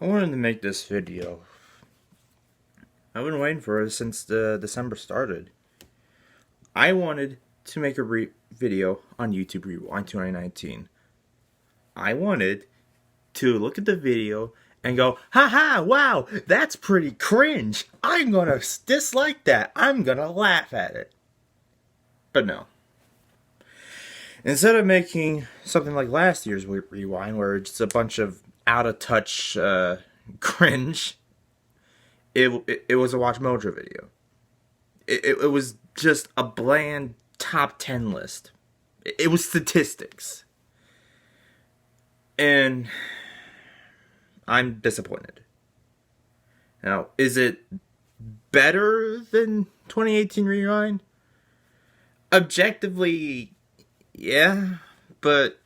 I wanted to make this video. I've been waiting for it since the December started. I wanted to make a video on YouTube Rewind 2019. I wanted to look at the video and go, haha, wow, that's pretty cringe. I'm gonna dislike that. I'm gonna laugh at it. But no. Instead of making something like last year's Rewind, where it's a bunch of out of touch cringe, it was a Watch Mojo video. It was just a bland top 10 list. It was statistics. And I'm disappointed. Now, is it better than 2018 Rewind? Objectively, yeah. But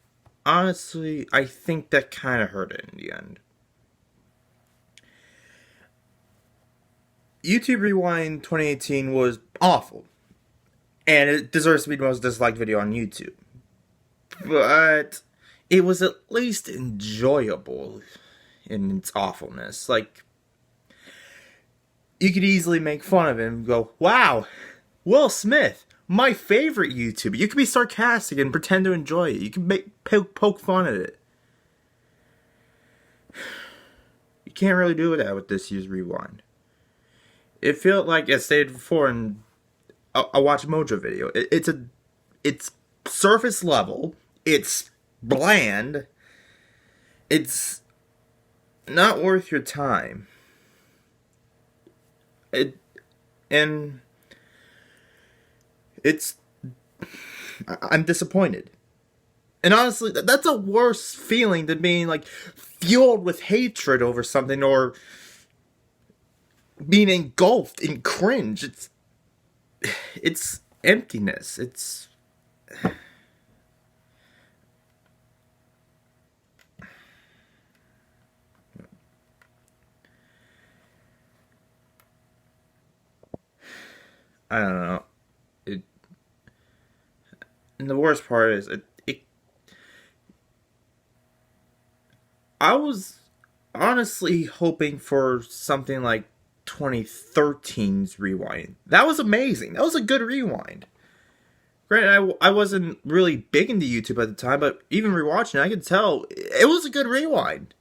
honestly, I think that kind of hurt it in the end. YouTube Rewind 2018 was awful. And it deserves to be the most disliked video on YouTube. But it was at least enjoyable in its awfulness. Like, you could easily make fun of it and go, wow, Will Smith, my favorite YouTuber. You could be sarcastic and pretend to enjoy it. You can poke fun at it. You can't really do that with this year's Rewind. It felt like I stated before in a Watch Mojo video. It's surface level. It's bland. It's not worth your time. I'm disappointed. And honestly, that's a worse feeling than being like fueled with hatred over something or being engulfed in cringe. It's emptiness. I don't know. And the worst part is I was honestly hoping for something like 2013's Rewind. That was amazing. That was a good Rewind. Granted, I wasn't really big into YouTube at the time, but even rewatching it, I could tell it was a good Rewind.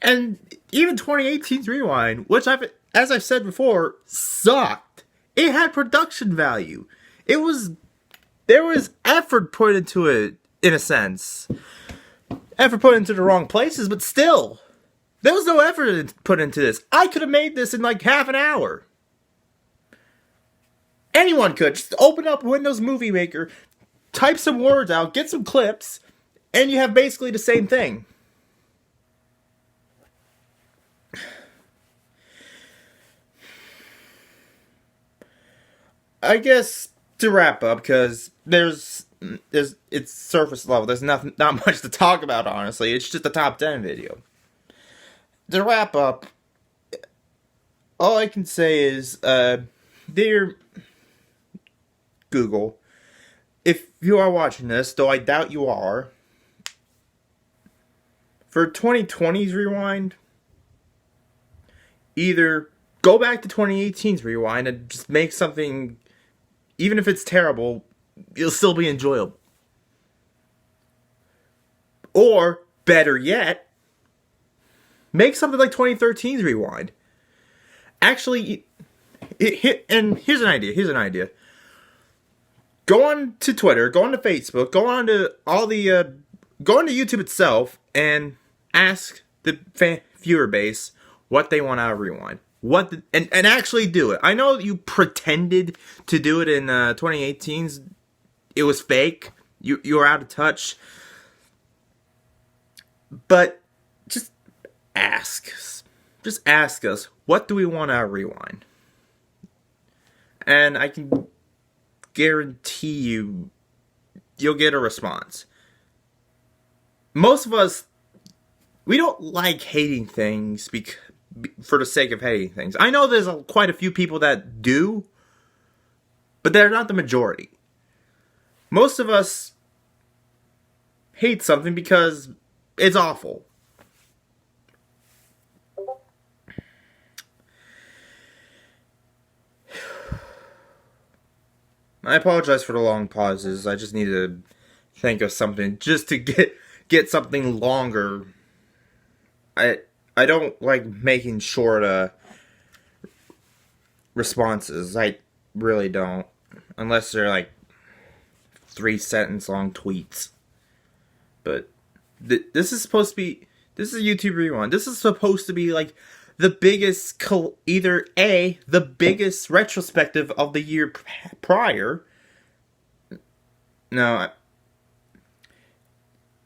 And even 2018's Rewind, which as I've said before, sucked. It had production value. There was effort put into it, in a sense. Effort put into the wrong places, but still. There was no effort put into this. I could have made this in like half an hour. Anyone could. Just open up Windows Movie Maker, type some words out, get some clips, and you have basically the same thing. I guess to wrap up, because it's surface level. There's not much to talk about, honestly. It's just a top 10 video. To wrap up, all I can say is, dear Google, if you are watching this, though I doubt you are, for 2020's Rewind, either go back to 2018's Rewind and just make something, even if it's terrible, it'll still be enjoyable. Or, better yet, make something like 2013's Rewind. Actually, and here's an idea. Go on to Twitter, go on to Facebook, go on to YouTube itself, and ask the viewer base what they want out of Rewind. And actually do it. I know you pretended to do it in 2018's. It was fake. You were out of touch. But just ask us. Just ask us, what do we want out of Rewind? And I can guarantee you'll get a response. Most of us, we don't like hating things for the sake of hating things. I know there's quite a few people that do, but they're not the majority. Most of us hate something because it's awful. I apologize for the long pauses. I just need to think of something just to get something longer. I I don't like making short responses. I really don't, unless they're like 3 sentence long tweets. But this is supposed to be, this is a YouTube Rewind. This is supposed to be like the biggest either A, the biggest retrospective of the year prior. No,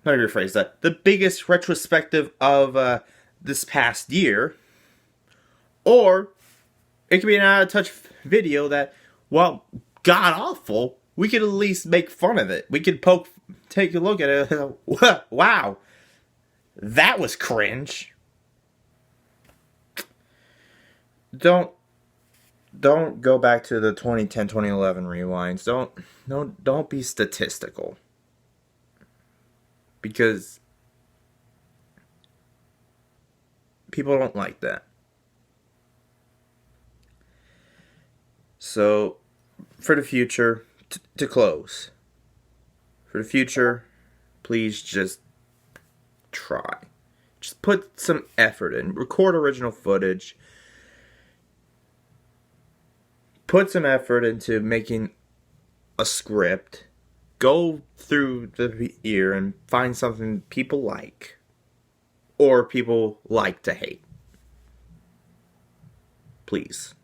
let me rephrase that. The biggest retrospective of this past year, or it could be an out of touch video that, well, god awful. We could at least make fun of it. We could take a look at it. Wow, that was cringe. Don't go back to the 2010, 2011 rewinds. Don't be statistical, because people don't like that. So, for the future, to close, for the future, please just try. Just put some effort in. Record original footage. Put some effort into making a script. Go through the year and find something people like, or people like to hate. Please.